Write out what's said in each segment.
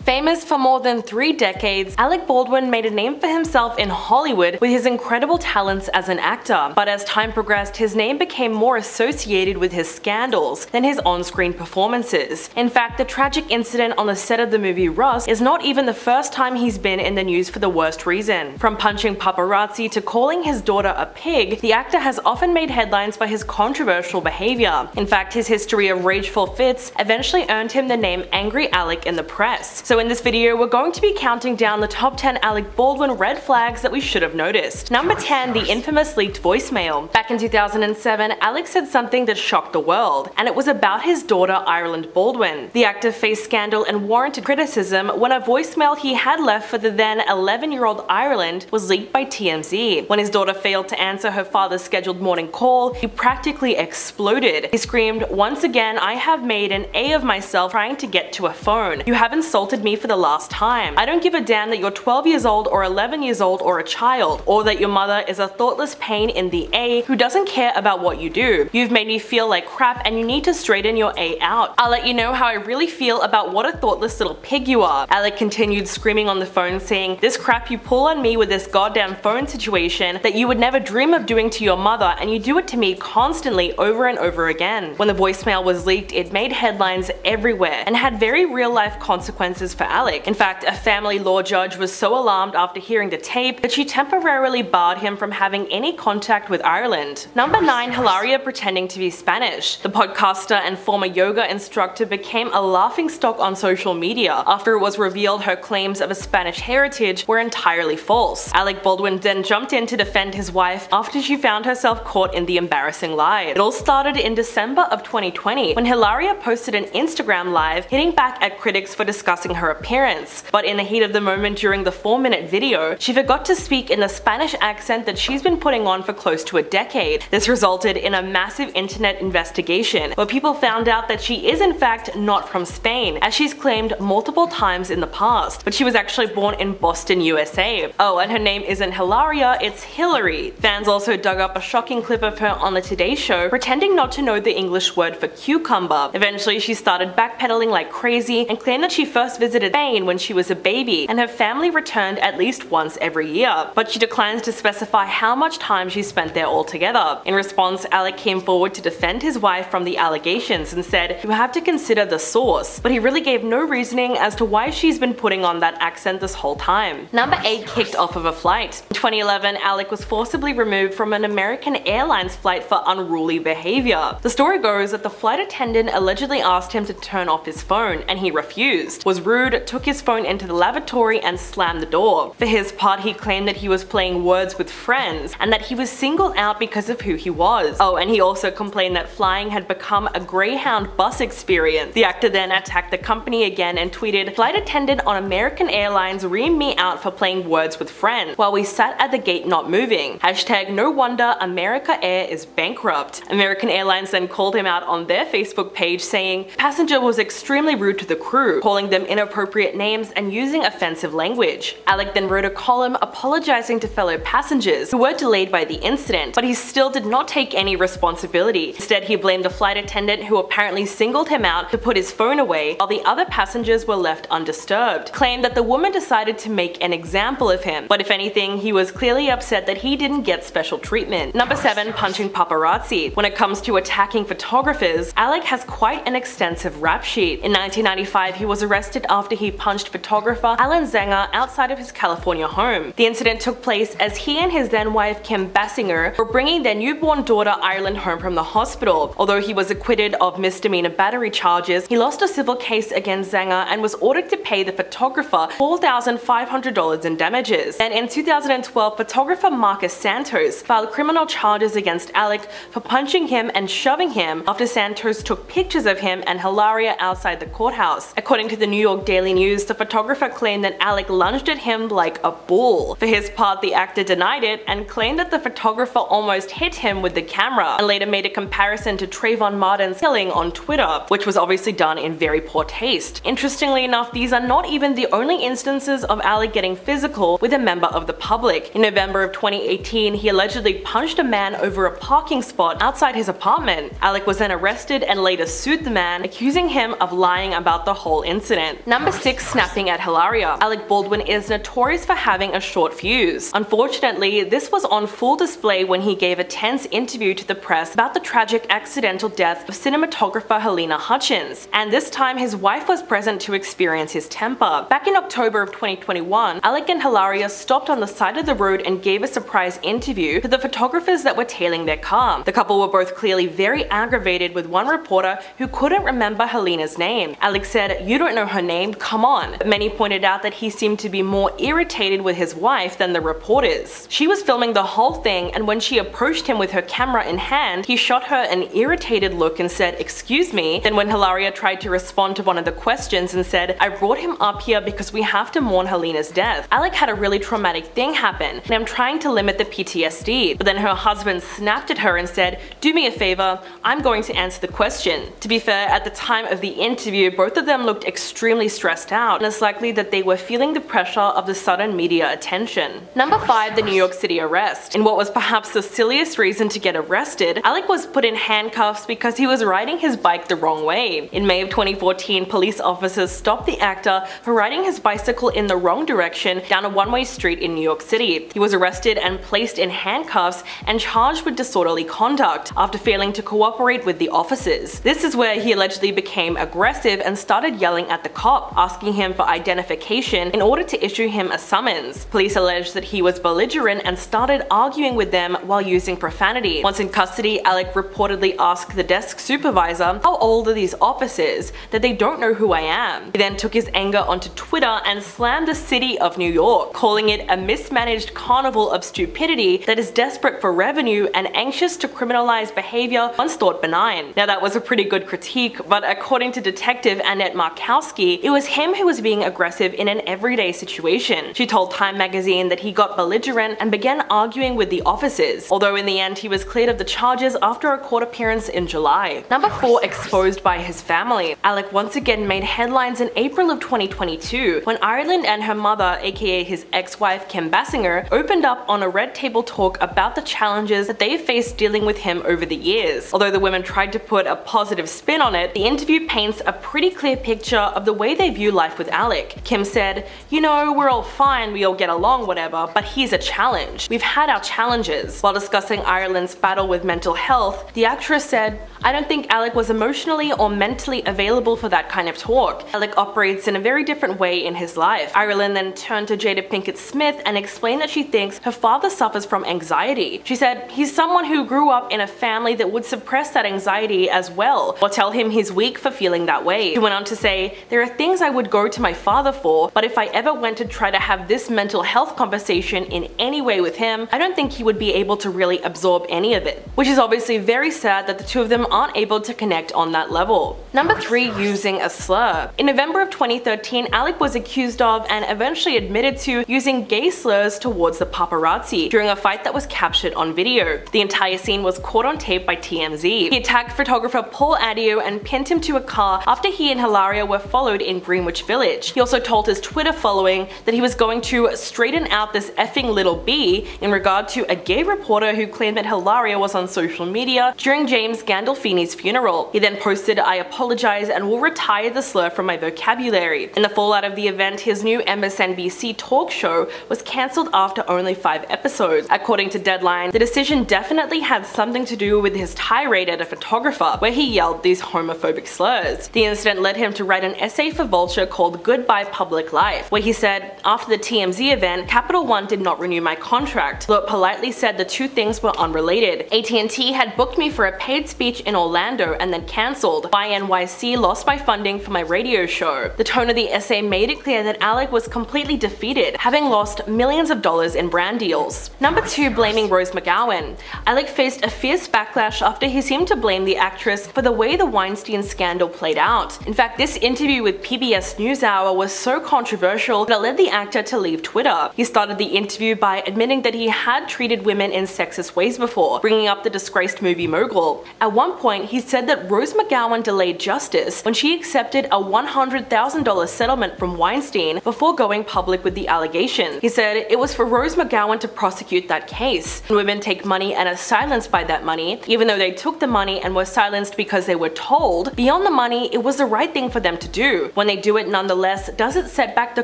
Famous for more than 3 decades, Alec Baldwin made a name for himself in Hollywood with his incredible talents as an actor, but as time progressed, his name became more associated with his scandals than his on-screen performances. In fact, the tragic incident on the set of the movie Rust is not even the first time he's been in the news for the worst reason. From punching paparazzi to calling his daughter a pig, the actor has often made headlines for his controversial behavior. In fact, his history of rageful fits eventually earned him the name Angry Alec in the press. So in this video, we're going to be counting down the top 10 Alec Baldwin red flags that we should have noticed. Number 10, the infamous leaked voicemail. Back in 2007, Alec said something that shocked the world, and it was about his daughter Ireland Baldwin. The actor faced scandal and warranted criticism when a voicemail he had left for the then 11-year-old Ireland was leaked by TMZ. When his daughter failed to answer her father's scheduled morning call, he practically exploded. He screamed, "Once again, I have made an A of myself trying to get to a phone. You have insulted me for the last time. I don't give a damn that you're 12 years old or 11 years old or a child, or that your mother is a thoughtless pain in the A who doesn't care about what you do. You've made me feel like crap and you need to straighten your A out. I'll let you know how I really feel about what a thoughtless little pig you are." Alec continued screaming on the phone, saying, "This crap you pull on me with this goddamn phone situation that you would never dream of doing to your mother, and you do it to me constantly over and over again." When the voicemail was leaked, it made headlines everywhere and had very real-life consequences for Alec. In fact, a family law judge was so alarmed after hearing the tape that she temporarily barred him from having any contact with Ireland. Number 9, Hilaria pretending to be Spanish. The podcaster and former yoga instructor became a laughingstock on social media after it was revealed her claims of a Spanish heritage were entirely false. Alec Baldwin then jumped in to defend his wife after she found herself caught in the embarrassing lie. It all started in December of 2020 when Hilaria posted an Instagram live hitting back at critics for discussing her appearance. But in the heat of the moment during the 4-minute video, she forgot to speak in the Spanish accent that she's been putting on for close to a decade. This resulted in a massive internet investigation where people found out that she is in fact not from Spain, as she's claimed multiple times in the past, but she was actually born in Boston, USA. Oh, and her name isn't Hilaria, it's Hillary. Fans also dug up a shocking clip of her on the Today Show pretending not to know the English word for cucumber. Eventually, she started backpedaling like crazy and claimed that she first visited Spain when she was a baby, and her family returned at least once every year, but she declines to specify how much time she spent there altogether. In response, Alec came forward to defend his wife from the allegations and said, "You have to consider the source," but he really gave no reasoning as to why she's been putting on that accent this whole time. Number 8, kicked off of a flight. In 2011, Alec was forcibly removed from an American Airlines flight for unruly behavior. The story goes that the flight attendant allegedly asked him to turn off his phone, and he refused, was rude, took his phone into the lavatory and slammed the door. For his part, he claimed that he was playing Words with Friends and that he was singled out because of who he was. Oh, and he also complained that flying had become a Greyhound bus experience. The actor then attacked the company again and tweeted, "Flight attendant on American Airlines reamed me out for playing Words with Friends while we sat at the gate not moving. Hashtag no wonder America Air is bankrupt." American Airlines then called him out on their Facebook page, saying, "Passenger was extremely rude to the crew, calling them inappropriate names and using offensive language." Alec then wrote a column apologizing to fellow passengers who were delayed by the incident, but he still did not take any responsibility. Instead, he blamed the flight attendant who apparently singled him out to put his phone away while the other passengers were left undisturbed. Claimed that the woman decided to make an example of him, but if anything, he was clearly upset that he didn't get special treatment. Number 7, punching paparazzi. When it comes to attacking photographers, Alec has quite an extensive rap sheet. In 1995, he was arrested after he punched photographer Alan Zenger outside of his California home. The incident took place as he and his then wife Kim Basinger were bringing their newborn daughter Ireland home from the hospital. Although he was acquitted of misdemeanor battery charges, he lost a civil case against Zenger and was ordered to pay the photographer $4,500 in damages. And in 2012, photographer Marcus Santos filed criminal charges against Alec for punching him and shoving him after Santos took pictures of him and Hilaria outside the courthouse. According to the New York Daily News, the photographer claimed that Alec lunged at him like a bull. For his part, the actor denied it and claimed that the photographer almost hit him with the camera, and later made a comparison to Trayvon Martin's killing on Twitter, which was obviously done in very poor taste. Interestingly enough, these are not even the only instances of Alec getting physical with a member of the public. In November of 2018, he allegedly punched a man over a parking spot outside his apartment. Alec was then arrested and later sued the man, accusing him of lying about the whole incident. Number 6. Snapping at Hilaria. Alec Baldwin is notorious for having a short fuse. Unfortunately, this was on full display when he gave a tense interview to the press about the tragic accidental death of cinematographer Halyna Hutchins, and this time his wife was present to experience his temper. Back in October of 2021, Alec and Hilaria stopped on the side of the road and gave a surprise interview to the photographers that were tailing their car. The couple were both clearly very aggravated with one reporter who couldn't remember Halyna's name. Alec said, "You don't know her name, come on." But many pointed out that he seemed to be more irritated with his wife than the reporters. She was filming the whole thing, and when she approached him with her camera in hand, he shot her an irritated look and said, "Excuse me." Then when Hilaria tried to respond to one of the questions and said, "I brought him up here because we have to mourn Halyna's death. Alec had a really traumatic thing happen, and I'm trying to limit the PTSD." But then her husband snapped at her and said, "Do me a favor, I'm going to answer the question." To be fair, at the time of the interview, both of them looked extremely stressed out, and it's likely that they were feeling the pressure of the sudden media attention. Number 5. The New York City Arrest. In what was perhaps the silliest reason to get arrested, Alec was put in handcuffs because he was riding his bike the wrong way. In May of 2014, police officers stopped the actor for riding his bicycle in the wrong direction down a one-way street in New York City. He was arrested and placed in handcuffs and charged with disorderly conduct after failing to cooperate with the officers. This is where he allegedly became aggressive and started yelling at the cop, asking him for identification in order to issue him a summons. Police alleged that he was belligerent and started arguing with them while using profanity. Once in custody, Alec reportedly asked the desk supervisor, "How old are these officers that they don't know who I am?" He then took his anger onto Twitter and slammed the city of New York, calling it a mismanaged carnival of stupidity that is desperate for revenue and anxious to criminalize behavior once thought benign. Now that was a pretty good critique, but according to Detective Annette Markowski, it was him who was being aggressive in an everyday situation. She told Time magazine that he got belligerent and began arguing with the officers, although in the end he was cleared of the charges after a court appearance in July. Number 4. Exposed by his family. Alec once again made headlines in April of 2022 when Ireland and her mother, aka his ex-wife Kim Basinger, opened up on a red table talk about the challenges that they faced dealing with him over the years. Although the women tried to put a positive spin on it, the interview paints a pretty clear picture of the way they view life with Alec. Kim said, "You know, we're all fine, we all get along, whatever, but he's a challenge. We've had our challenges." While discussing Ireland's battle with mental health, the actress said, "I don't think Alec was emotionally or mentally available for that kind of talk. Alec operates in a very different way in his life." Ireland then turned to Jada Pinkett Smith and explained that she thinks her father suffers from anxiety. She said, "He's someone who grew up in a family that would suppress that anxiety as well, or tell him he's weak for feeling that way." She went on to say, "There are things I would go to my father for, but if I ever went to try to have this mental health conversation in any way with him, I don't think he would be able to really absorb any of it." Which is obviously very sad that the two of them aren't able to connect on that level. Number 3. Using a slur. In November of 2013, Alec was accused of and eventually admitted to using gay slurs towards the paparazzi during a fight that was captured on video. The entire scene was caught on tape by TMZ. He attacked photographer Paul Adio and pinned him to a car after he and Hilaria were followed in Greenwich Village. He also told his Twitter following that he was going to straighten out this effing little B in regard to a gay reporter who claimed that Hilaria was on social media during James Gandolfini's funeral. He then posted, "I apologize and will retire the slur from my vocabulary." In the fallout of the event, his new MSNBC talk show was cancelled after only 5 episodes. According to Deadline, the decision definitely had something to do with his tirade at a photographer, where he yelled these homophobic slurs. The incident led him to write an essay for Vulture called Goodbye Public Life, where he said, "After the TMZ event, Capital One did not renew my contract, though it politely said the two things were unrelated. AT&T had booked me for a paid speech in Orlando and then cancelled. Why NYC lost my funding for my radio show." The tone of the essay made it clear that Alec was completely defeated, having lost millions of dollars in brand deals. Number 2. Blaming Rose McGowan. Alec faced a fierce backlash after he seemed to blame the actress for the way the Weinstein scandal played out. In fact, this interview with PBS NewsHour was so controversial that it led the actor to leave Twitter. He started the interview by admitting that he had treated women in sexist ways before, bringing up the disgraced movie mogul. At one point, he said that Rose McGowan delayed justice when she accepted a $100,000 settlement from Weinstein before going public with the allegations. He said it was for Rose McGowan to prosecute that case. Women take money and are silenced by that money, even though they took the money and were silenced because they were told. Beyond the money, it was the right thing for them to do. When they do it nonetheless, does it set back the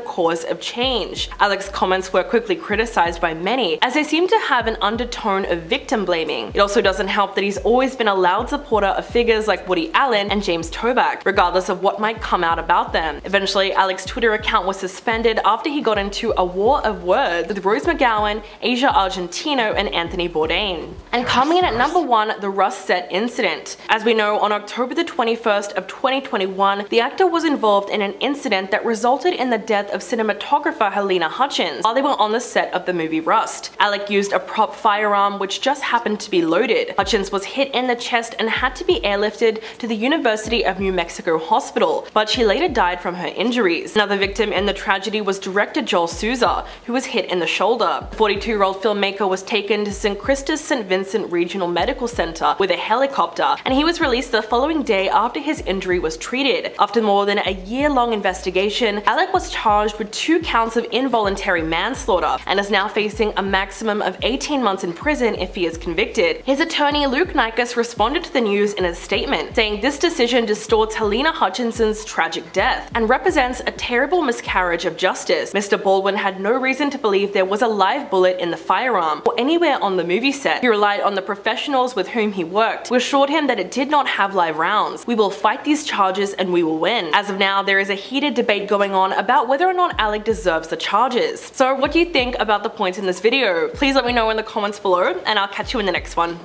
course of change? Alec's comments were quickly criticized by many, as they seem to have an undertone of victim blaming. It also doesn't help that he's always been a loud supporter of figures like Woody Allen and James Toback, regardless of what might come out about them. Eventually, Alec's Twitter account was suspended after he got into a war of words with Rose McGowan, Asia Argentino, and Anthony Bourdain. And coming in at number 1, the Rust set incident. As we know, on October the 21st of 2021, the actor was involved in an incident that resulted in the death of cinematographer Halyna Hutchins while they were on the set of the movie Rust. Alec used a prop firearm which just happened to be loaded. Hutchins was hit in the chest and had to be airlifted to the University of New Mexico Hospital, but she later died from her injuries. Another victim in the tragedy was director Joel Souza, who was hit in the shoulder. The 42-year-old filmmaker was taken to St. Christus St. Vincent Regional Medical Center with a helicopter, and he was released the following day after his injury was treated. After more than a year-long investigation, Alec was charged with 2 counts of involuntary manslaughter and is now facing a maximum of 18 months in prison if he is convicted. His attorney Luke Nykus responded to the news in a statement, saying this decision distorts Halyna Hutchinson's tragic death and represents a terrible miscarriage of justice. Mr. Baldwin had no reason to believe there was a live bullet in the firearm or anywhere on the movie set. He relied on the professionals with whom he worked, who assured him that it did not have live rounds. We will fight these charges and we will win. As of now, there is a heated debate going on about whether or not Alec deserves the charges. So what do you think about the points in this video? Please let me know in the comments below, and I'll catch you in the next one.